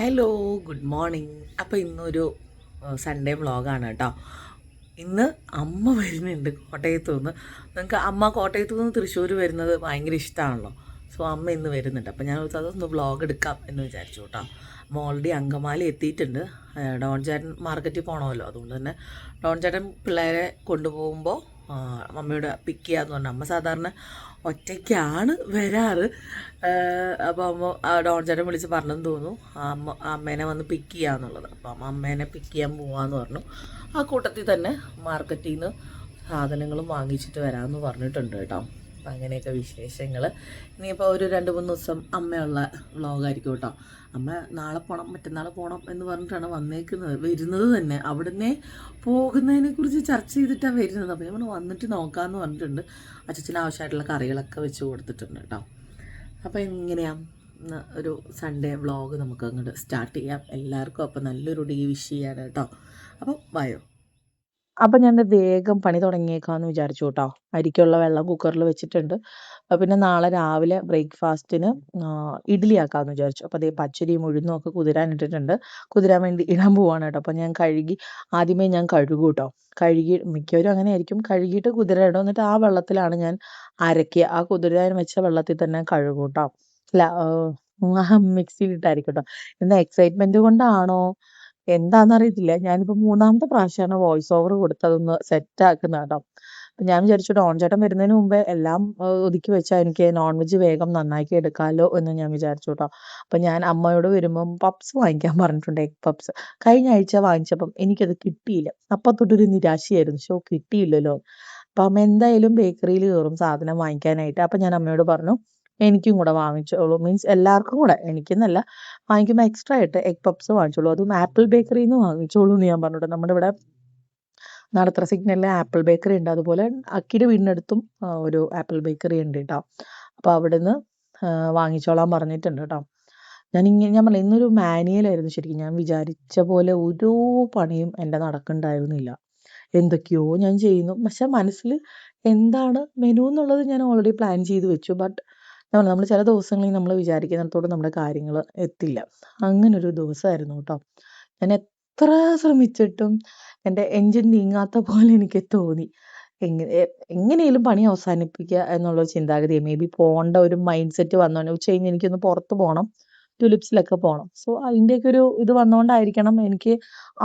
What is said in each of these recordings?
Hello, good morning. അപ്പോൾ ഇന്നൊരു Sunday വ്ളോഗാണ് കേട്ടോ. ഇന്ന് അമ്മ വരുന്നുണ്ട് കോട്ടയത്തു നിന്ന്. നിങ്ങൾക്ക് അമ്മ കോട്ടയത്തു നിന്ന് തൃശ്ശൂർ വരുന്നത് ഭയങ്കര ഇഷ്ടമാണല്ലോ. സോ അമ്മ ഇന്ന് വരുന്നുണ്ട്. അപ്പോൾ ഞാൻ അതൊന്ന് വ്ളോഗ് എടുക്കാം എന്ന് വിചാരിച്ചു കേട്ടോ. അമ്മ ഓൾറെഡി അങ്കമാലി എത്തിയിട്ടുണ്ട്. ഡോൺ ചേട്ടൻ മാർക്കറ്റിൽ പോകണമല്ലോ, അതുകൊണ്ട് തന്നെ ഡോൺ ചേട്ടൻ പിള്ളേരെ കൊണ്ടുപോകുമ്പോൾ മമ്മിയോട് പിക്ക് ചെയ്യാമെന്ന് പറഞ്ഞു. അമ്മ സാധാരണ ഒറ്റയ്ക്കാണ് വരാറ്. അപ്പോൾ ഡോൺ ചേട്ടൻ വിളിച്ച് പറഞ്ഞെന്ന് തോന്നുന്നു അമ്മേനെ വന്ന് പിക്ക് ചെയ്യാന്നുള്ളത്. അപ്പം അമ്മേനെ പിക്ക് ചെയ്യാൻ പോവാന്ന് പറഞ്ഞു. ആ കൂട്ടത്തിൽ തന്നെ മാർക്കറ്റിൽ നിന്ന് സാധനങ്ങളും വാങ്ങിച്ചിട്ട് വരാമെന്ന് പറഞ്ഞിട്ടുണ്ട് കേട്ടോ. അപ്പം അങ്ങനെയൊക്കെ വിശേഷങ്ങൾ. ഇനിയിപ്പോൾ ഒരു 2-3 ദിവസം അമ്മയുള്ള വ്ളോഗായിരിക്കും കേട്ടോ. അമ്മ നാളെ പോകണം മറ്റന്നാൾ പോകണം എന്ന് പറഞ്ഞിട്ടാണ് വരുന്നത് തന്നെ. അവിടുന്ന് പോകുന്നതിനെക്കുറിച്ച് ചർച്ച ചെയ്തിട്ടാണ് വരുന്നത്. അപ്പോൾ നമ്മൾ വന്നിട്ട് നോക്കാമെന്ന് പറഞ്ഞിട്ടുണ്ട്. അച്ഛന് ആവശ്യമായിട്ടുള്ള കറികളൊക്കെ വെച്ച് കൊടുത്തിട്ടുണ്ട് കേട്ടോ. അപ്പോൾ എങ്ങനെയാണ് ഒരു സൺഡേ വ്ളോഗ് നമുക്ക് അങ്ങോട്ട് സ്റ്റാർട്ട് ചെയ്യാം. എല്ലാവർക്കും അപ്പോൾ നല്ലൊരു ഡേ വിഷ് ചെയ്യാൻ കേട്ടോ. അപ്പോൾ ബയോ. അപ്പം ഞാൻ വേഗം പണി തുടങ്ങിയേക്കാമെന്ന് വിചാരിച്ചു കേട്ടോ. അരിക്കുള്ള വെള്ളം കുക്കറിൽ വെച്ചിട്ടുണ്ട്. പിന്നെ നാളെ രാവിലെ ബ്രേക്ക്ഫാസ്റ്റിന് ഇഡ്ഡലി ആക്കാമെന്ന് വിചാരിച്ചു. അപ്പോൾ അതേ പച്ചരിയും ഉഴുന്നും ഒക്കെ കുതിരാൻ ഇട്ടിട്ടുണ്ട്. കുതിരാൻ വേണ്ടി ഇടാൻ പോവാണ് കേട്ടോ. അപ്പോൾ ഞാൻ ആദ്യമേ ഞാൻ കഴുകും കേട്ടോ. മിക്കവരും അങ്ങനെ ആയിരിക്കും, കഴുകിയിട്ട് കുതിരാൻ എന്നിട്ട് ആ വെള്ളത്തിലാണ് ഞാൻ അരയ്ക്കുക. ആ കുതിരാൻ വെച്ച വെള്ളത്തിൽ തന്നെ കഴുകും കേട്ടോ. അല്ല, മിക്സിയിലിട്ടായിരിക്കും കേട്ടോ. എന്താ എക്സൈറ്റ്മെൻറ്റ് കൊണ്ടാണോ എന്താണെന്നറിയത്തില്ല, ഞാനിപ്പോൾ 3ാമത്തെ പ്രാവശ്യമാണ് വോയിസ് ഓവർ കൊടുത്ത് അതൊന്ന് സെറ്റാക്കുന്നത് കേട്ടോ. അപ്പം ഞാൻ വിചാരിച്ചു ഡോൺ ചേട്ടൻ വരുന്നതിന് മുമ്പേ എല്ലാം ഒതുക്കി വെച്ചാൽ എനിക്ക് നോൺ വെജ് വേഗം നന്നാക്കി എടുക്കാമല്ലോ എന്ന് ഞാൻ വിചാരിച്ചു കേട്ടോ. അപ്പം ഞാൻ അമ്മയോട് വരുമ്പം പപ്സ് വാങ്ങിക്കാൻ പറഞ്ഞിട്ടുണ്ട്, എഗ് പപ്സ്. കഴിഞ്ഞ ആഴ്ച വാങ്ങിച്ചപ്പം എനിക്കത് കിട്ടിയില്ല. അപ്പം തൊട്ടൊരു നിരാശയായിരുന്നു, കിട്ടിയില്ലല്ലോ. അപ്പം അമ്മ എന്തായാലും ബേക്കറിയിൽ കയറും സാധനം വാങ്ങിക്കാനായിട്ട്. അപ്പം ഞാൻ അമ്മയോട് പറഞ്ഞു എനിക്കും കൂടെ വാങ്ങിച്ചോളൂ, മീൻസ് എല്ലാവർക്കും കൂടെ, എനിക്കെന്നല്ല, വാങ്ങിക്കുമ്പോൾ എക്സ്ട്രാ ആയിട്ട് എഗ് പപ്സ് വാങ്ങിച്ചോളൂ, അതും ആപ്പിൾ ബേക്കറിയിൽ നിന്ന് വാങ്ങിച്ചോളൂ എന്ന് ഞാൻ പറഞ്ഞിട്ട്. നമ്മുടെ ഇവിടെ നടത്ര സിഗ്നലിലെ ആപ്പിൾ ബേക്കറി ഉണ്ട്, അതുപോലെ അക്കിയുടെ വീടിനടുത്തും ഒരു ആപ്പിൾ ബേക്കറി ഉണ്ട് കേട്ടോ. അപ്പോൾ അവിടെ നിന്ന് വാങ്ങിച്ചോളാൻ പറഞ്ഞിട്ടുണ്ട് കേട്ടോ. ഞാൻ പറഞ്ഞ ഇന്നൊരു മാനുവലായിരുന്നു ശരിക്കും. ഞാൻ വിചാരിച്ച പോലെ ഒരു പണിയും എൻ്റെ നടക്കുന്നുണ്ടായിരുന്നില്ല. എന്തൊക്കെയോ ഞാൻ ചെയ്യുന്നു, പക്ഷെ മനസ്സിൽ എന്താണ് മെനു എന്നുള്ളത് ഞാൻ ഓൾറെഡി പ്ലാൻ ചെയ്ത് വെച്ചു. ബട്ട് നമ്മൾ ചില ദിവസങ്ങളിൽ നമ്മൾ വിചാരിക്കുന്നിടത്തോട് നമ്മുടെ കാര്യങ്ങൾ എത്തില്ല. അങ്ങനൊരു ദിവസമായിരുന്നു കേട്ടോ. ഞാൻ എത്ര ശ്രമിച്ചിട്ടും എൻ്റെ എൻജിൻ നീങ്ങാത്ത പോലെ എനിക്ക് തോന്നി. എങ്ങനെയും പണി അവസാനിപ്പിക്കുക എന്നുള്ളൊരു ചിന്താഗതി, മേ ബി പോകേണ്ട ഒരു മൈൻഡ് സെറ്റ് വന്നോണ്ട്. ഉച്ച കഴിഞ്ഞ് എനിക്കൊന്ന് പുറത്ത് പോകണം, ടുലിപ്സിലൊക്കെ പോകണം. സോ അതിൻ്റെയൊക്കെ ഒരു ഇത് വന്നുകൊണ്ടായിരിക്കണം എനിക്ക്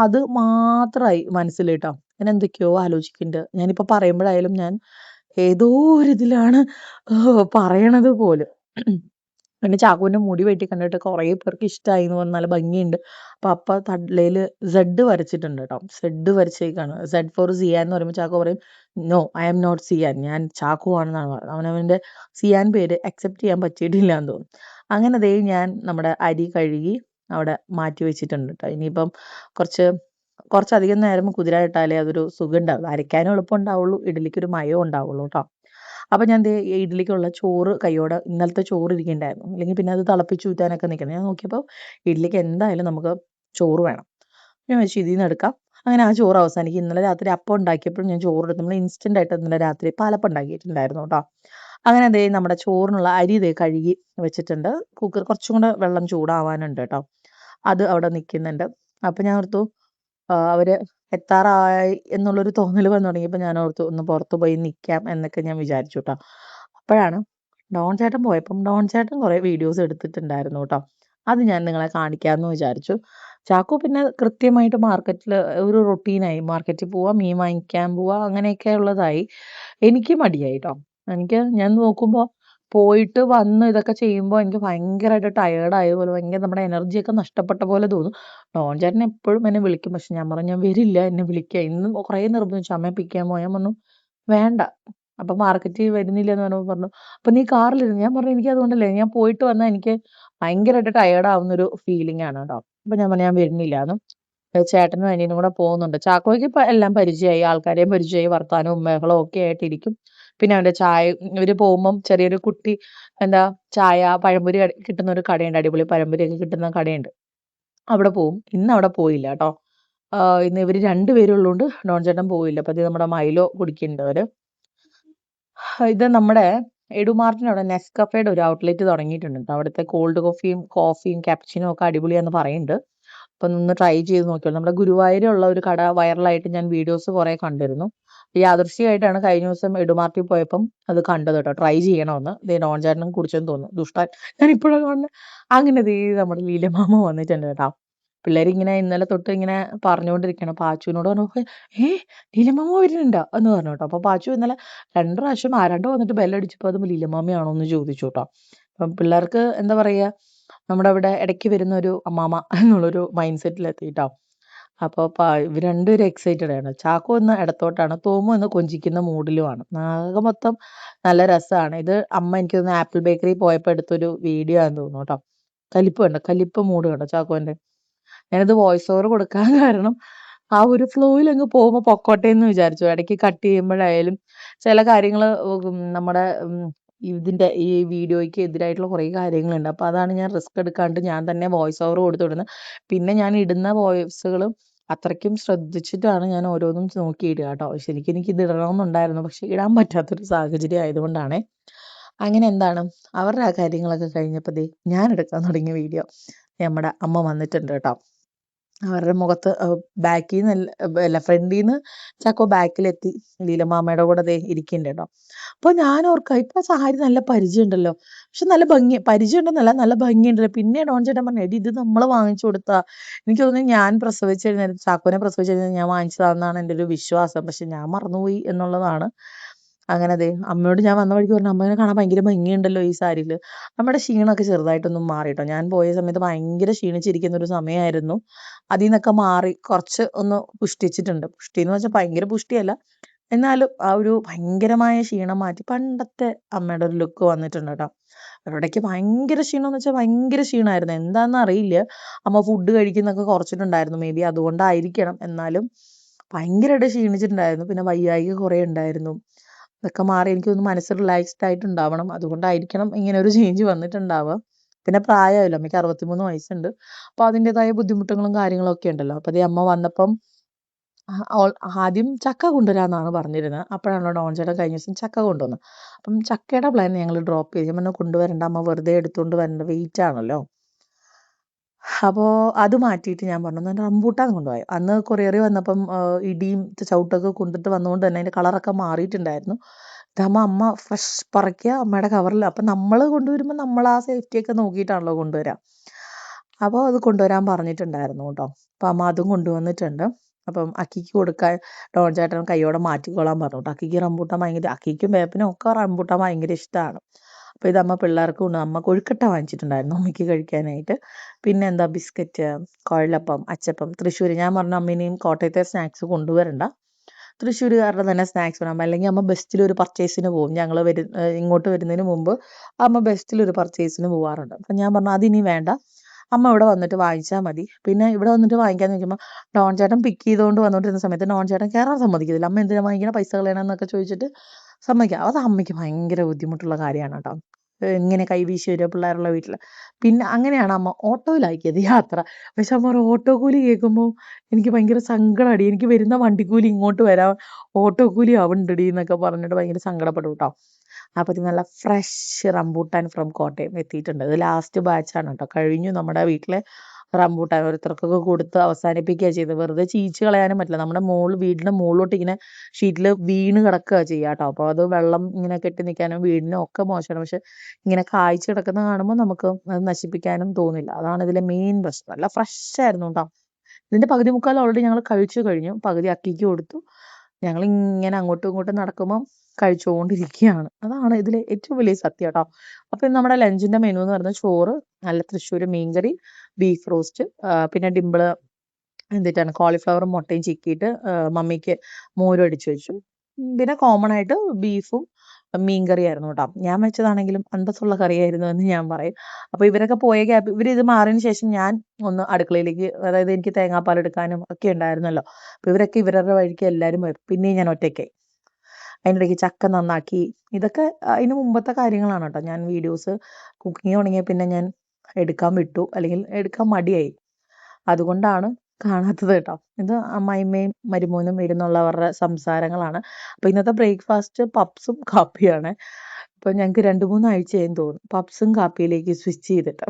അത് മാത്രമായി മനസ്സിൽ കേട്ടോ. ഞാൻ എന്തൊക്കെയോ ആലോചിക്കുന്നുണ്ട്. ഞാനിപ്പോൾ പറയുമ്പോഴായാലും ഞാൻ ഏതോ ഒരിതിലാണ് പറയണത് പോലും. പിന്നെ ചാക്കുവിൻ്റെ മുടി വെട്ടി കണ്ടിട്ട് കുറേ പേർക്ക് ഇഷ്ടമായി എന്ന് പറഞ്ഞാൽ ഭംഗിയുണ്ട്. അപ്പം തലയിൽ സെഡ് വരച്ചിട്ടുണ്ട് കേട്ടോ. സെഡ് വരച്ചേക്കാണ്. സെഡ് ഫോർ സിയാൻ എന്ന് പറയുമ്പോൾ ചാക്കോ പറയും നോ, ഐ ആം നോട്ട് സിയാൻ, ഞാൻ ചാക്കു ആണെന്നാണ് പറയുന്നത്. അവനവൻ്റെ സിയാൻ പേര് അക്സെപ്റ്റ് ചെയ്യാൻ പറ്റിയിട്ടില്ല എന്ന് തോന്നുന്നു. അങ്ങനെ ഞാൻ നമ്മുടെ അരി കഴുകി അവിടെ മാറ്റി വെച്ചിട്ടുണ്ട് കേട്ടോ. ഇനിയിപ്പം കുറച്ചധികം നേരം കുതിരായിട്ടാലേ അതൊരു സുഖം ഉണ്ടാവുള്ളൂ. അരയ്ക്കാനും എളുപ്പം ഉണ്ടാവുള്ളൂ, ഇഡ്ഡലിക്കൊരു മയം ഉണ്ടാവുള്ളൂ കേട്ടോ. അപ്പം ഞാൻ ഇഡ്ഡലിക്കുള്ള ചോറ് കയ്യോടെ, ഇന്നലത്തെ ചോറ് ഇരിക്കുന്നുണ്ടായിരുന്നു, അല്ലെങ്കിൽ പിന്നെ അത് തിളപ്പിച്ച് ഊറ്റാനൊക്കെ നിൽക്കണം. ഞാൻ നോക്കിയപ്പോൾ ഇഡ്ഡലിക്ക് എന്തായാലും നമുക്ക് ചോറ് വേണം. ഞാൻ വെച്ച് ഇതിൽ നിന്ന് എടുക്കാം. അങ്ങനെ ആ ചോറ് അവസാനിക്കും. ഇന്നലെ രാത്രി അപ്പം ഉണ്ടാക്കിയപ്പോൾ ഞാൻ ചോറ് എടുത്ത്, നമ്മൾ ഇൻസ്റ്റൻ്റ് ആയിട്ട് ഇന്നലെ രാത്രി പാലപ്പം ഉണ്ടാക്കിയിട്ടുണ്ടായിരുന്നു കേട്ടോ. അങ്ങനെ നമ്മുടെ ചോറിനുള്ള അരി കഴുകി വെച്ചിട്ടുണ്ട്. കുക്കർ കുറച്ചും കൂടെ വെള്ളം ചൂടാവാനുണ്ട് കേട്ടോ. അത് അവിടെ നിൽക്കുന്നുണ്ട്. അപ്പം ഞാൻ ഓർത്തു അവർ എത്താറായി എന്നുള്ളൊരു തോന്നൽ വന്നു തുടങ്ങിയപ്പോൾ ഞാൻ ഓർത്തു ഒന്ന് പുറത്ത് പോയി നിൽക്കാം എന്നൊക്കെ ഞാൻ വിചാരിച്ചു കേട്ടോ. അപ്പോഴാണ് ഡോൺ ചേട്ടൻ പോയപ്പം ഡോൺ ചേട്ടൻ കുറേ വീഡിയോസ് എടുത്തിട്ടുണ്ടായിരുന്നു കേട്ടോ. അത് ഞാൻ നിങ്ങളെ കാണിക്കാമെന്ന് വിചാരിച്ചു. ചാക്കോ പിന്നെ കൃത്യമായിട്ട് മാർക്കറ്റിൽ ഒരു റൊട്ടീനായി, മാർക്കറ്റിൽ പോവുക, മീൻ വാങ്ങിക്കാൻ പോവുക, അങ്ങനെയൊക്കെ ഉള്ളതായി. എനിക്ക് മടിയായി കേട്ടോ. ഞാൻ നോക്കുമ്പോൾ പോയിട്ട് വന്ന് ഇതൊക്കെ ചെയ്യുമ്പോൾ എനിക്ക് ഭയങ്കരമായിട്ട് ടയേർഡായ പോലെ, ഭയങ്കര നമ്മുടെ എനർജിയൊക്കെ നഷ്ടപ്പെട്ട പോലെ തോന്നും. ഡോൺ ചേട്ടൻ എപ്പോഴും എന്നെ വിളിക്കും, പക്ഷെ ഞാൻ പറഞ്ഞു ഞാൻ വരില്ല, എന്നെ വിളിക്കുക. ഇന്ന് കുറേ നിർബന്ധിച്ചു, അമ്മയെ പിക്ക് ചെയ്യാൻ പോയാൽ പറഞ്ഞു വേണ്ട. അപ്പം മാർക്കറ്റിൽ വരുന്നില്ല എന്ന് പറഞ്ഞപ്പോൾ പറഞ്ഞു അപ്പം നീ കാറിലിരുന്നു. ഞാൻ പറഞ്ഞു എനിക്ക് അതുകൊണ്ടല്ലേ, ഞാൻ പോയിട്ട് വന്നാൽ എനിക്ക് ഭയങ്കരമായിട്ട് ടയേർഡാവുന്നൊരു ഫീലിംഗ് ആണ് കേട്ടോ. അപ്പം ഞാൻ പറഞ്ഞു ഞാൻ വരുന്നില്ല എന്ന്. ചേട്ടനും അനിയനും കൂടെ പോകുന്നുണ്ട്. ചാക്കോയ്ക്ക് എല്ലാം പരിചയമായി, ആൾക്കാരെയും പരിചയമായി, വർത്താനവും ബഹളവും ഒക്കെ ആയിട്ടിരിക്കും. പിന്നെ അവൻ്റെ ചായ, ഇവർ പോകുമ്പം ചെറിയൊരു കുട്ടി ചായ പഴംപൊരി കിട്ടുന്ന ഒരു കടയുണ്ട്, അടിപൊളി പഴംപൊരിയൊക്കെ കിട്ടുന്ന കടയുണ്ട്, അവിടെ പോവും. ഇന്ന് അവിടെ പോയില്ല കേട്ടോ. ഇന്ന് ഇവർ 2 പേരും ഉള്ളതുകൊണ്ട് ഡോൺ ചേട്ടൻ പോയില്ല. അപ്പം ഇത് നമ്മുടെ മൈലോ കുടിക്കുന്നുണ്ട് അവർ. ഇത് നമ്മുടെ എടുമാർട്ടിന് അവിടെ നെസ്കഫേയുടെ ഒരു ഔട്ട്ലെറ്റ് തുടങ്ങിയിട്ടുണ്ട് ട്ടോ. അവിടുത്തെ കോൾഡ് കോഫിയും ക്യാപ്പച്ചിനോ ഒക്കെ അടിപൊളിയാന്ന് പറയുന്നുണ്ട്. അപ്പൊ ഒന്ന് ട്രൈ ചെയ്ത് നോക്കിയോളൂ. നമ്മുടെ ഗുരുവായൂരുള്ള ഒരു കട വൈറലായിട്ട് ഞാൻ വീഡിയോസ് കുറെ കണ്ടിരുന്നു. യാദൃശ്ചികമായിട്ടാണ് കഴിഞ്ഞ ദിവസം എടുമാർട്ടിൽ പോയപ്പം അത് കണ്ടത് കേട്ടോ. ട്രൈ ചെയ്യണമെന്ന്. ദേ ഡോൺ ചേട്ടനും കുടിച്ചെന്ന് തോന്നുന്നു. ദുഷ്ടൻ. ഞാൻ ഇപ്പോഴാണ് കാണുന്നത്. അങ്ങനെ ദേ നമ്മുടെ ലീലമാമ വന്നിട്ടുണ്ട് കേട്ടോ. പിള്ളേരിങ്ങനെ ഇന്നലെ തൊട്ട് ഇങ്ങനെ പറഞ്ഞുകൊണ്ടിരിക്കണം. പാച്ചുവിനോട് പറഞ്ഞു, ഏ ലീലമാമ വരുന്നുണ്ടോ എന്ന് പറഞ്ഞു കേട്ടോ. അപ്പൊ പാച്ചു ഇന്നലെ 2 പ്രാവശ്യം ആരാണ്ട് വന്നിട്ട് ബെല്ലടിച്ചപ്പോൾ അത് ലീലമാമയാണോ എന്ന് ചോദിച്ചു കേട്ടോ. അപ്പം പിള്ളേർക്ക് എന്താ പറയാ, നമ്മുടെ അവിടെ ഇടയ്ക്ക് വരുന്ന ഒരു അമ്മാമ എന്നുള്ളൊരു മൈൻഡ് സെറ്റിലെത്തിയിട്ടോ. അപ്പോൾ ഇവർ രണ്ടുപേരും എക്സൈറ്റഡ് ആണ്. ചാക്കോ ഇന്ന് ഇടത്തോട്ടാണ്, തോമു ഇന്ന് കൊഞ്ചിക്കുന്ന മൂഡിലുമാണ്. ആകെ മൊത്തം നല്ല രസമാണ്. ഇത് അമ്മ എനിക്ക് തോന്നുന്നു ആപ്പിൾ ബേക്കറി പോയപ്പോൾ എടുത്തൊരു വീഡിയോ ആണെന്ന് തോന്നുന്നു കേട്ടോ. കലിപ്പ് കണ്ടോ, കലിപ്പ് മൂഡ് കണ്ടോ ചാക്കോന്റെ. ഞാനിത് വോയിസ് ഓവർ കൊടുക്കാൻ കാരണം ആ ഒരു ഫ്ലോയിൽ അങ്ങ് പോകുമ്പോൾ പൊക്കോട്ടെ എന്ന് വിചാരിച്ചു. ഇടയ്ക്ക് കട്ട് ചെയ്യുമ്പോഴായാലും ചില കാര്യങ്ങൾ നമ്മുടെ ഇതിന്റെ ഈ വീഡിയോയ്ക്ക് എതിരായിട്ടുള്ള കുറേ കാര്യങ്ങളുണ്ട്. അപ്പോൾ അതാണ് ഞാൻ റിസ്ക് എടുക്കാണ്ട് ഞാൻ തന്നെ വോയിസ് ഓവർ കൊടുത്തു വിടുന്നത്. പിന്നെ ഞാൻ ഇടുന്ന വോയിസുകളും അത്രയ്ക്കും ശ്രദ്ധിച്ചിട്ടാണ് ഞാൻ ഓരോന്നും നോക്കിയിടുക കേട്ടോ. ശരിക്കും എനിക്ക് ഇത് ഇടണമെന്നുണ്ടായിരുന്നു, പക്ഷെ ഇടാൻ പറ്റാത്തൊരു സാഹചര്യം ആയതുകൊണ്ടാണ്. അങ്ങനെ എന്താണ് അവരുടെ ആ കാര്യങ്ങളൊക്കെ കഴിഞ്ഞപ്പോൾ ദേ ഞാൻ എടുക്കാൻ തുടങ്ങിയ വീഡിയോ നമ്മുടെ അമ്മ വന്നിട്ടുണ്ട് കേട്ടോ. അവരുടെ മുഖത്ത് ബാക്കിൽ നിന്ന് അല്ല ഫ്രണ്ടിൽ നിന്ന് ചാക്കോ ബാക്കിലെത്തി ലീലമാമയുടെ കൂടെ ദേ ഇരിക്കുന്നുണ്ട് കേട്ടോ. അപ്പോൾ ഞാൻ ഓർക്കാം, ഇപ്പൊ സാരി നല്ല പരിചയമുണ്ടല്ലോ, പക്ഷെ നല്ല ഭംഗി, പരിചയം ഉണ്ടെന്നല്ല നല്ല ഭംഗിയുണ്ടല്ലോ. പിന്നെ ഡോൺ ചേട്ടൻ പറഞ്ഞു, എടി ഇത് നമ്മൾ വാങ്ങിച്ചു കൊടുത്താ, എനിക്ക് തോന്നുന്നു ഞാൻ പ്രസവിച്ചു കഴിഞ്ഞാൽ ചാക്കോനെ പ്രസവിച്ചു കഴിഞ്ഞാൽ ഞാൻ വാങ്ങിച്ചതാണെന്നാണ് എൻ്റെ ഒരു വിശ്വാസം. പക്ഷെ ഞാൻ മറന്നുപോയി എന്നുള്ളതാണ്. അങ്ങനെ അതെ അമ്മയോട് ഞാൻ വന്ന വഴിക്ക് പറഞ്ഞു, അമ്മേനെ കാണാൻ ഭയങ്കര ഭംഗിയുണ്ടല്ലോ ഈ സാരിയിൽ. നമ്മുടെ ക്ഷീണമൊക്കെ ചെറുതായിട്ടൊന്നും മാറിട്ടോ. ഞാൻ പോയ സമയത്ത് ഭയങ്കര ക്ഷീണിച്ചിരിക്കുന്ന ഒരു സമയമായിരുന്നു. അതിൽ നിന്നൊക്കെ മാറി കുറച്ച് ഒന്ന് പുഷ്ടിച്ചിട്ടുണ്ട്. പുഷ്ടി എന്ന് വെച്ചാൽ ഭയങ്കര പുഷ്ടിയല്ല, എന്നാലും ആ ഒരു ഭയങ്കരമായ ക്ഷീണം മാറ്റി പണ്ടത്തെ അമ്മയുടെ ഒരു ലുക്ക് വന്നിട്ടുണ്ട് കേട്ടോ. ഇടയ്ക്ക് ഭയങ്കര ക്ഷീണം എന്ന് വെച്ചാൽ ഭയങ്കര ക്ഷീണമായിരുന്നു. എന്താണെന്ന് അറിയില്ല, അമ്മ ഫുഡ് കഴിക്കുന്നൊക്കെ കുറച്ചിട്ടുണ്ടായിരുന്നു. മേ ബി അതുകൊണ്ടായിരിക്കണം. എന്നാലും ഭയങ്കരമായിട്ട് ക്ഷീണിച്ചിട്ടുണ്ടായിരുന്നു. പിന്നെ വയ്യായ്ക കുറേ ഉണ്ടായിരുന്നു. അതൊക്കെ മാറി എനിക്ക് തോന്നുന്നു മനസ്സ് റിലാക്സ്ഡ് ആയിട്ടുണ്ടാവണം. അതുകൊണ്ടായിരിക്കണം ഇങ്ങനെ ഒരു ചേഞ്ച് വന്നിട്ടുണ്ടാവുക. പിന്നെ പ്രായമായല്ലോ, അമ്മയ്ക്ക് 63 വയസ്സുണ്ട്. അപ്പോൾ അതിൻ്റെതായ ബുദ്ധിമുട്ടുകളും കാര്യങ്ങളും ഒക്കെ ഉണ്ടല്ലോ. അപ്പോൾ അതേ അമ്മ വന്നപ്പം ആദ്യം ചക്ക കൊണ്ടുവരാമെന്നാണ് പറഞ്ഞിരുന്നത്. അപ്പോഴാണല്ലോ ഡോൺ ചേട്ടൻ കഴിഞ്ഞ ദിവസം ചക്ക കൊണ്ടുവന്നത്. അപ്പം ചക്കയുടെ പ്ലാൻ ഞങ്ങൾ ഡ്രോപ്പ് ചെയ്തു. ഞാൻ പറഞ്ഞു കൊണ്ടുവരണ്ട അമ്മ, വെറുതെ എടുത്തുകൊണ്ട് വരേണ്ട, വെയിറ്റ് ആണല്ലോ. അപ്പോൾ അത് മാറ്റിയിട്ട് ഞാൻ പറഞ്ഞു എന്നാൽ റംബൂട്ടാൻ കൊണ്ടുപോയി. അന്ന് കൊറിയറിൽ വന്നപ്പം ഇടിയും ചവിട്ടൊക്കെ കൊണ്ടിട്ട് വന്നുകൊണ്ട് തന്നെ അതിൻ്റെ കളറൊക്കെ മാറിയിട്ടുണ്ടായിരുന്നു. ഇതാകുമ്പോൾ അമ്മ ഫ്രഷ് പറിക്കുക അമ്മയുടെ കവറിൽ. അപ്പം നമ്മൾ കൊണ്ടുവരുമ്പോൾ നമ്മൾ ആ സേഫ്റ്റിയൊക്കെ നോക്കിയിട്ടാണല്ലോ കൊണ്ടുവരിക. അപ്പോൾ അത് കൊണ്ടുവരാൻ പറഞ്ഞിട്ടുണ്ടായിരുന്നു കേട്ടോ. അപ്പം അമ്മ അതും കൊണ്ടുവന്നിട്ടുണ്ട്. അപ്പം അക്കിക്ക് കൊടുക്കാൻ ഡോൺ ചേട്ടൻ കൈയോടെ മാറ്റിക്കോളാൻ പറഞ്ഞു കേട്ടോ. അക്കിക്ക് റംബൂട്ടാൻ ഭയങ്കര, അക്കിക്കും വേപ്പിനും ഒക്കെ റംബൂട്ടാൻ ഭയങ്കര ഇഷ്ടമാണ്. അപ്പോൾ ഇത് അമ്മ പിള്ളേർക്ക് കൊണ്ട് അമ്മ കൊഴുക്കട്ട വാങ്ങിച്ചിട്ടുണ്ടായിരുന്നു അമ്മയ്ക്ക് കഴിക്കാനായിട്ട്. പിന്നെ എന്താ ബിസ്ക്കറ്റ്, കുഴലപ്പം, അച്ചപ്പം. തൃശ്ശൂർ ഞാൻ പറഞ്ഞു അമ്മേനെയും കോട്ടയത്തെ സ്നാക്സ് കൊണ്ടുവരണ്ട, തൃശ്ശൂരുകാരുടെ തന്നെ സ്നാക്സ് വേണം. അല്ലെങ്കിൽ അമ്മ ബെസ്റ്റിലൊരു പർച്ചേസിന് പോകും. ഞങ്ങൾ ഇങ്ങോട്ട് വരുന്നതിന് മുമ്പ് അമ്മ ബെസ്റ്റിലൊരു പർച്ചേസിന് പോകാറുണ്ട്. അപ്പം ഞാൻ പറഞ്ഞു അതിനി വേണ്ട, അമ്മ ഇവിടെ വന്നിട്ട് വാങ്ങിച്ചാൽ മതി. പിന്നെ ഇവിടെ വന്നിട്ട് വാങ്ങിക്കാന്ന് വെക്കുമ്പോൾ ഡോൺ ചേട്ടൻ പിക്ക് ചെയ്തുകൊണ്ട് വന്നുകൊണ്ടിരുന്ന സമയത്ത് ഡോൺ ചേട്ടൻ കയറാൻ സമ്മതിക്കത്തില്ല. അമ്മ എന്തിനാ വാങ്ങിക്കണം, പൈസ കളയണമെന്നൊക്കെ ചോദിച്ചിട്ട് സമ്മതിക്കാം. അത് അമ്മയ്ക്ക് ഭയങ്കര ബുദ്ധിമുട്ടുള്ള കാര്യമാണ് കേട്ടോ. ഇങ്ങനെ കൈവീശി വരിക പിള്ളേരുള്ള വീട്ടിൽ. പിന്നെ അങ്ങനെയാണ് അമ്മ ഓട്ടോയിലാക്കിയത് യാത്ര. പക്ഷെ അമ്മ ഒരു ഓട്ടോ കൂലി കേൾക്കുമ്പോൾ എനിക്ക് ഭയങ്കര സങ്കടമടി. എനിക്ക് വരുന്ന വണ്ടിക്കൂലി ഇങ്ങോട്ട് വരാൻ ഓട്ടോ കൂലി ആവുന്നുണ്ടടി എന്നൊക്കെ പറഞ്ഞിട്ട് ഭയങ്കര സങ്കടപ്പെടും കേട്ടോ. അപ്പോൾ ഇത് നല്ല ഫ്രഷ് റംബൂട്ടാൻ ഫ്രം കോട്ടയം എത്തിയിട്ടുണ്ട്. ഇത് ലാസ്റ്റ് ബാച്ചാണ് കേട്ടോ. കഴിഞ്ഞു നമ്മുടെ വീട്ടിലെ റംബൂട്ടാൻ ഓരോരുത്തർക്കൊക്കെ കൊടുത്ത് അവസാനിപ്പിക്കുക ചെയ്തത്. വെറുതെ ചീച്ച് കളയാനും പറ്റില്ല. നമ്മുടെ വീടിൻ്റെ മുകളിലോട്ട് ഇങ്ങനെ ഷീറ്റിൽ വീണ് കിടക്കുക ചെയ്യുക കേട്ടോ. അപ്പോൾ അത് വെള്ളം ഇങ്ങനെ കെട്ടി നിൽക്കാനും വീടിനും ഒക്കെ മോശമാണ്. പക്ഷെ ഇങ്ങനെ കായ്ച്ച് കിടക്കുന്ന കാണുമ്പോൾ നമുക്ക് അത് നശിപ്പിക്കാനും തോന്നില്ല. അതാണ് ഇതിലെ മെയിൻ പ്രശ്നം. നല്ല ഫ്രഷ് ആയിരുന്നു കേട്ടോ. ഇതിൻ്റെ പകുതി മുക്കാൽ ഓൾറെഡി ഞങ്ങൾ കഴിച്ചു കഴിഞ്ഞു. പകുതി അക്കിക്ക് കൊടുത്തു. ഞങ്ങൾ ഇങ്ങനെ അങ്ങോട്ടും ഇങ്ങോട്ടും നടക്കുമ്പം കഴിച്ചുകൊണ്ടിരിക്കുകയാണ്. അതാണ് ഇതിലെ ഏറ്റവും വലിയ സത്യം കേട്ടോ. അപ്പോൾ ഇന്ന് നമ്മുടെ ലഞ്ചിൻ്റെ മെനു എന്ന് പറയുന്നത് ചോറ്, നല്ല തൃശ്ശൂർ മീൻകറി, ബീഫ് റോസ്റ്റ്, പിന്നെ ഡിമ്പിള് എന്തിട്ടാണ് കോളിഫ്ലവറും മുട്ടയും ചിക്കിയിട്ട് മമ്മിക്ക് മോരും അടിച്ചു വെച്ചു. പിന്നെ കോമൺ ആയിട്ട് ബീഫും മീൻ കറിയായിരുന്നു കേട്ടോ. ഞാൻ വെച്ചതാണെങ്കിലും അന്തസ്സുള്ള കറിയായിരുന്നു എന്ന് ഞാൻ പറയും. അപ്പോൾ ഇവരൊക്കെ പോയ ഗ്യാപ്പ്, ഇവരിത് മാറിയതിന് ശേഷം ഞാൻ ഒന്ന് അടുക്കളയിലേക്ക്, അതായത് എനിക്ക് തേങ്ങാപ്പാൽ എടുക്കാനും ഒക്കെ ഉണ്ടായിരുന്നല്ലോ. അപ്പോൾ ഇവരൊക്കെ ഇവരുടെ വഴിക്ക് എല്ലാവരും വരും. പിന്നെയും ഞാൻ ഒറ്റയ്ക്കായി. അതിനിടയ്ക്ക് ചക്ക നന്നാക്കി. ഇതൊക്കെ അതിന് മുമ്പത്തെ കാര്യങ്ങളാണ് കേട്ടോ. ഞാൻ വീഡിയോസ് കുക്കിംഗ് തുടങ്ങിയ പിന്നെ ഞാൻ എടുക്കാൻ വിട്ടു, അല്ലെങ്കിൽ എടുക്കാൻ മടിയായി. അതുകൊണ്ടാണ് കാണാത്തത് കേട്ടോ. ഇത് അമ്മായിമ്മയും മരുമോനും ഇരുന്നുള്ളവരുടെ സംസാരങ്ങളാണ്. അപ്പോൾ ഇന്നത്തെ ബ്രേക്ക്ഫാസ്റ്റ് പപ്സും കാപ്പിയാണ്. അപ്പോൾ ഞങ്ങൾക്ക് 2-3 ആഴ്ചയായെന്ന് തോന്നുന്നു പപ്സും കാപ്പിയിലേക്ക് സ്വിച്ച് ചെയ്തിട്ട്.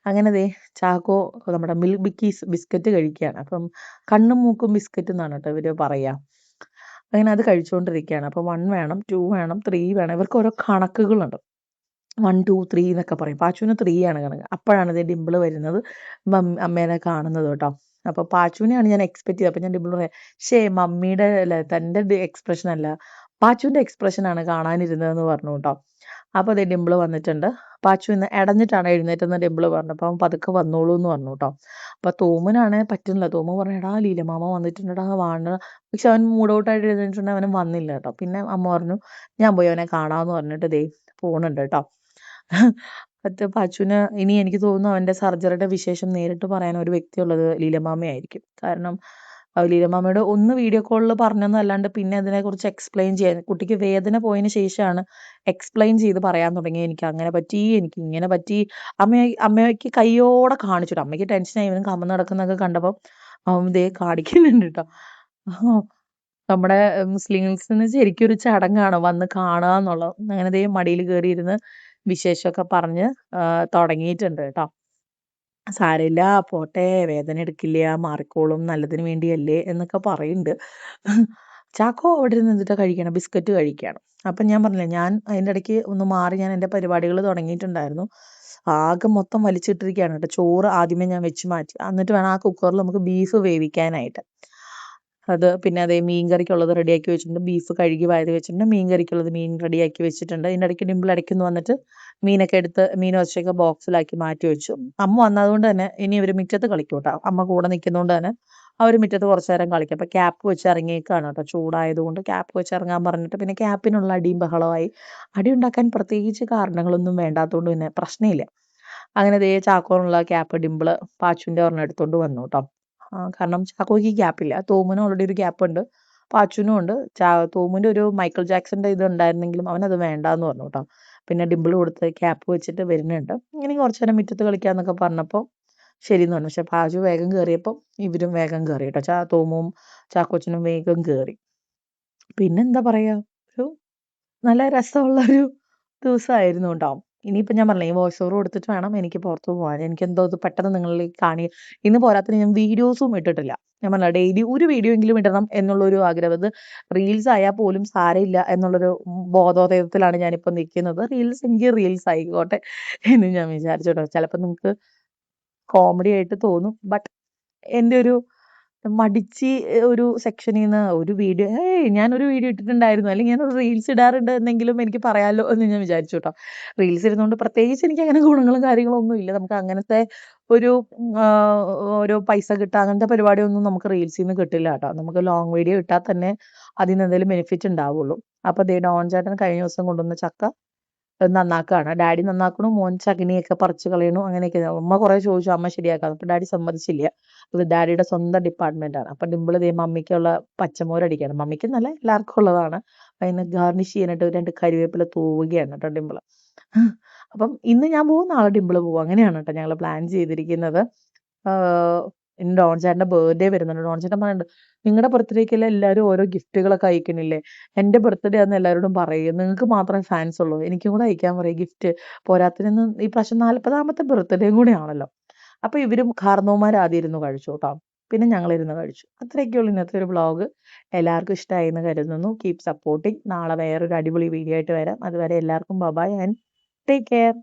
അങ്ങനെ ദേ ചാക്കോ നമ്മുടെ മിൽക്ക് ബിക്കീസ് ബിസ്ക്കറ്റ് കഴിക്കുകയാണ്. അപ്പം കണ്ണും മൂക്കും ബിസ്ക്കറ്റ് എന്നാണ് കേട്ടോ ഇവർ പറയുക. അങ്ങനെ അത് കഴിച്ചുകൊണ്ടിരിക്കുകയാണ്. അപ്പോൾ 1 വേണം, 2 വേണം, 3 വേണം. ഇവർക്ക് ഓരോ കണക്കുകളുണ്ട്. 1, 2, 3 എന്നൊക്കെ പറയും. പാച്ചുവിന് 3 ആണ് കണക്ക്. അപ്പോഴാണ് ദേ ഡിംപിൾ വരുന്നത്, അമ്മേനെ കാണുന്നത് കേട്ടോ. അപ്പോൾ പാച്ചുവിനെയാണ് ഞാൻ എക്സ്പെക്ട് ചെയ്തത്. അപ്പോൾ ഞാൻ ഡിംപിൾ പറയാം, മമ്മിയുടെ അല്ല തൻ്റെ എക്സ്പ്രഷൻ അല്ല, പാച്ചുവിൻ്റെ എക്സ്പ്രഷനാണ് കാണാനിരുന്നതെന്ന് പറഞ്ഞു കേട്ടോ. അപ്പോൾ അതേ ഡിംപിൾ വന്നിട്ടുണ്ട്. പാച്ചു ഇന്ന് ഇടഞ്ഞിട്ടാണ് എഴുന്നേറ്റെന്ന് ഡിംപിൾ പറഞ്ഞു. അപ്പോൾ അവൻ പതുക്കെ വന്നോളൂ എന്ന് പറഞ്ഞു കേട്ടോ. അപ്പോൾ തോമനാണെ പറ്റുന്നില്ല. തോമ പറഞ്ഞു, എടാ ലീലമാമ വന്നിട്ടുണ്ടെടാ വാണ. പക്ഷെ അവൻ മൂഡ് ഔട്ടായിട്ട് എഴുന്നേറ്റിട്ടുണ്ടെങ്കിൽ അവനും വന്നില്ല കേട്ടോ. പിന്നെ അമ്മ പറഞ്ഞു, ഞാൻ പോയി അവനെ കാണാമെന്ന് പറഞ്ഞിട്ട് ദേ പോണുണ്ട് കേട്ടോ. മറ്റേ പാച്ചുവിന് ഇനി എനിക്ക് തോന്നുന്നു അവൻ്റെ സർജറിയുടെ വിശേഷം നേരിട്ട് പറയാൻ ഒരു വ്യക്തിയുള്ളത് ലീലമാമയായിരിക്കും. കാരണം ലീലമാമയുടെ ഒന്ന് വീഡിയോ കോളിൽ പറഞ്ഞെന്നല്ലാണ്ട് പിന്നെ അതിനെക്കുറിച്ച് എക്സ്പ്ലെയിൻ ചെയ്യാൻ കുട്ടിക്ക് വേദന പോയതിന് ശേഷമാണ് എക്സ്പ്ലെയിൻ ചെയ്ത് പറയാൻ തുടങ്ങി. എനിക്ക് അങ്ങനെ പറ്റി, എനിക്ക് ഇങ്ങനെ പറ്റി. അമ്മയ്ക്ക് കയ്യോടെ കാണിച്ചിട്ട് അമ്മയ്ക്ക് ടെൻഷനായി, ഇവനും കമന്ന് നടക്കുന്നതൊക്കെ കണ്ടപ്പോൾ അവൻ ദേ കാണിക്കുന്നുണ്ട് കേട്ടോ. നമ്മുടെ മുസ്ലിംസിന് ശരിക്കും ഒരു ചടങ്ങാണ് വന്ന് കാണുക എന്നുള്ളത്. അങ്ങനെ ദേ മടിയിൽ കയറിയിരുന്ന് വിശേഷമൊക്കെ പറഞ്ഞ് തുടങ്ങിയിട്ടുണ്ട് കേട്ടോ. സാരമില്ല പോട്ടെ, വേദന എടുക്കില്ല, മാറിക്കോളും, നല്ലതിന് വേണ്ടിയല്ലേ എന്നൊക്കെ പറയുന്നുണ്ട്. ചാക്കോ അവിടെ ഇരുന്നിട്ട് കഴിക്കണം, ബിസ്ക്കറ്റ് കഴിക്കുകയാണ്. അപ്പം ഞാൻ പറഞ്ഞില്ലേ, ഞാൻ അതിൻ്റെ ഇടയ്ക്ക് ഒന്ന് മാറി ഞാൻ എൻ്റെ പരിപാടികൾ തുടങ്ങിയിട്ടുണ്ടായിരുന്നു. ആകെ മൊത്തം വലിച്ചിട്ടിരിക്കുകയാണ് കേട്ടോ. ചോറ് ആദ്യമേ ഞാൻ വെച്ച് മാറ്റി, എന്നിട്ട് വേണം ആ കുക്കറിൽ നമുക്ക് ബീഫ് വേവിക്കാനായിട്ട്. അത് പിന്നെ അതേ മീൻ കറിക്കുള്ളത് റെഡിയാക്കി വെച്ചിട്ടുണ്ട്. ബീഫ് കഴുകി വാരി വെച്ചിട്ടുണ്ട്. മീൻ കറിക്കുള്ളത് മീൻ റെഡിയാക്കി വെച്ചിട്ടുണ്ട്. ഇതിൻ്റെ ഇടയ്ക്ക് ഡിംപിൾ ഇടയ്ക്കൊന്ന് വന്നിട്ട് മീനൊക്കെ എടുത്ത് മീൻ വച്ചൊക്കെ ബോക്സിലാക്കി മാറ്റി വെച്ചു. അമ്മ വന്നതുകൊണ്ട് തന്നെ ഇനി ഇവർ മുറ്റത്ത് കളിക്കും കേട്ടോ. അമ്മ കൂടെ നിൽക്കുന്നതുകൊണ്ട് തന്നെ അവർ മുറ്റത്ത് കുറച്ച് നേരം കളിക്കും. അപ്പോൾ ക്യാപ്പ് വെച്ച് ഇറങ്ങിയേക്കാണ് കേട്ടോ. ചൂടായതുകൊണ്ട് ക്യാപ്പ് വെച്ച് ഇറങ്ങാൻ പറഞ്ഞിട്ട് പിന്നെ ക്യാപ്പിനുള്ള അടിയും ബഹളമായി. അടി ഉണ്ടാക്കാൻ പ്രത്യേകിച്ച് കാരണങ്ങളൊന്നും വേണ്ടാത്തതുകൊണ്ട് പിന്നെ പ്രശ്നമില്ല. അങ്ങനെ ദേ ചാക്കോനുള്ള ക്യാപ്പ് ഡിംപിൾ പാച്ചുവിൻ്റെ ഒരെണ്ണം എടുത്തുകൊണ്ട് വന്നു കേട്ടോ. കാരണം ചാക്കോയ്ക്ക് ഗ്യാപ്പില്ല. തോമുന് ഓൾറെഡി ഒരു ഗ്യാപ്പ് ഉണ്ട്, പാച്ചുവിനും ഉണ്ട്. തോമുൻ്റെ ഒരു മൈക്കിൾ ജാക്സന്റെ ഇത് ഉണ്ടായിരുന്നെങ്കിലും അവനത് വേണ്ടാന്ന് പറഞ്ഞു കേട്ടോ. പിന്നെ ഡിംപിൾ കൊടുത്ത് ക്യാപ്പ് വെച്ചിട്ട് വരുന്നുണ്ട്. ഇങ്ങനെ കുറച്ച് നേരം മുറ്റത്ത് കളിക്കാന്നൊക്കെ പറഞ്ഞപ്പോൾ ശരിയെന്ന് പറഞ്ഞു. പക്ഷെ പാച്ചു വേഗം കയറിയപ്പോൾ ഇവരും വേഗം കയറി കേട്ടോ. തോമും ചാക്കോച്ചനും വേഗം കയറി. പിന്നെന്താ പറയാ, ഒരു നല്ല രസമുള്ളൊരു ദിവസമായിരുന്നു കേട്ടോ. ഇനിയിപ്പോൾ ഞാൻ പറഞ്ഞില്ലേ, ഈ വോയിസ് ഓവർ കൊടുത്തിട്ട് വേണം എനിക്ക് പുറത്ത് പോകാൻ. എനിക്കെന്തോ ഇത് പെട്ടെന്ന് നിങ്ങളിലേക്ക് ഇന്ന് പോരാത്തതിന് ഞാൻ വീഡിയോസും ഇട്ടിട്ടില്ല. ഞാൻ പറഞ്ഞില്ല, ഡെയിലി ഒരു വീഡിയോ എങ്കിലും ഇടണം എന്നുള്ളൊരു ആഗ്രഹം. അത് റീൽസ് ആയാൽ പോലും സാരമില്ല എന്നുള്ളൊരു ബോധോദയത്തിലാണ് ഞാനിപ്പോൾ നിൽക്കുന്നത്. റീൽസ് എങ്കിൽ റീൽസ് ആയിക്കോട്ടെ എന്ന് ഞാൻ വിചാരിച്ചു കേട്ടോ. ചിലപ്പോൾ നിങ്ങൾക്ക് കോമഡി ആയിട്ട് തോന്നും, ബട്ട് എൻ്റെ ഒരു മടിച്ച് ഒരു സെക്ഷനിൽ നിന്ന് ഒരു വീഡിയോ, ഞാനൊരു വീഡിയോ ഇട്ടിട്ടുണ്ടായിരുന്നു, അല്ലെങ്കിൽ ഞാനൊരു റീൽസ് ഇടാറുണ്ട് എന്നെങ്കിലും എനിക്ക് പറയാമല്ലോ എന്ന് ഞാൻ വിചാരിച്ചു കേട്ടോ. റീൽസ് ഇരുന്നുകൊണ്ട് പ്രത്യേകിച്ച് എനിക്ക് അങ്ങനെ ഗുണങ്ങളും കാര്യങ്ങളും ഒന്നും ഇല്ല. നമുക്ക് അങ്ങനത്തെ ഒരു ഒരു പൈസ കിട്ടുക അങ്ങനത്തെ പരിപാടിയൊന്നും നമുക്ക് റീൽസിൽ നിന്ന് കിട്ടില്ല കേട്ടോ. നമുക്ക് ലോങ് വീഡിയോ ഇട്ടാൽ തന്നെ അതിന് എന്തെങ്കിലും ബെനിഫിറ്റ് ഉണ്ടാവുള്ളൂ. അപ്പോൾ ദേ ഡോൺ ചേട്ടൻ കഴിഞ്ഞ ദിവസം കൊണ്ടുവന്ന ചക്ക നന്നാക്കുകയാണ്. ഡാഡി നന്നാക്കണു, മോൻ ചകിനിയൊക്കെ പറിച്ച് കളയണു. അങ്ങനെയൊക്കെ. അമ്മ കുറേ ചോദിച്ചു, അമ്മ ശരിയാക്കാം. അപ്പോൾ ഡാഡി സമ്മതിച്ചില്ല. ഇത് ഡാഡിയുടെ സ്വന്തം ഡിപ്പാർട്ട്മെന്റ് ആണ്. അപ്പം ഡിംപിൾ ദേ മമ്മിക്കുള്ള പച്ചമോരടിക്കുകയാണ്. മമ്മിക്ക് നല്ല എല്ലാവർക്കും ഉള്ളതാണ്. അതിന് ഗാർണിഷ് ചെയ്യാനായിട്ട് 2 കരിവേപ്പില തൂവുകയാണ് കേട്ടോ ഡിംപിൾ. അപ്പം ഇന്ന് ഞാൻ പോകും, നാളെ ഡിംപിൾ പോകും. അങ്ങനെയാണ് കേട്ടോ ഞങ്ങൾ പ്ലാൻ ചെയ്തിരിക്കുന്നത്. ഇനി ഡോൺ ചേട്ടൻ്റെ ബർത്ത്ഡേ വരുന്നുണ്ട്. ഡോൺ ചേട്ടൻ പറയുന്നുണ്ട്, നിങ്ങളുടെ ബർത്ത്ഡേക്കല്ലേ എല്ലാവരും ഓരോ ഗിഫ്റ്റുകളൊക്കെ അയക്കണില്ലേ, എൻ്റെ ബർത്ത്ഡേ ആണെന്ന് എല്ലാവരോടും പറയും, നിങ്ങൾക്ക് മാത്രമേ ഫാൻസ് ഉള്ളൂ, എനിക്കും കൂടെ അയക്കാൻ പറയും ഗിഫ്റ്റ്. പോരാത്തതിന് ഈ പ്രാവശ്യം 40ാമത്തെ ബർത്ത്ഡേയും കൂടെ ആണല്ലോ. അപ്പോൾ ഇവരും കാർന്നോമാർ ആദ്യം ഇരുന്ന് കഴിച്ചു കേട്ടോ. പിന്നെ ഞങ്ങളിരുന്ന് കഴിച്ചു. അത്രയൊക്കെയുള്ളൂ ഇന്നത്തെ ഒരു വ്ളോഗ്. എല്ലാവർക്കും ഇഷ്ടമായി എന്ന് കരുതുന്നു. Keep supporting. നാളെ വേറൊരു അടിപൊളി വീഡിയോ ആയിട്ട് വരാം. അതുവരെ എല്ലാവർക്കും ബൈ ആൻഡ് ടേക്ക് കെയർ.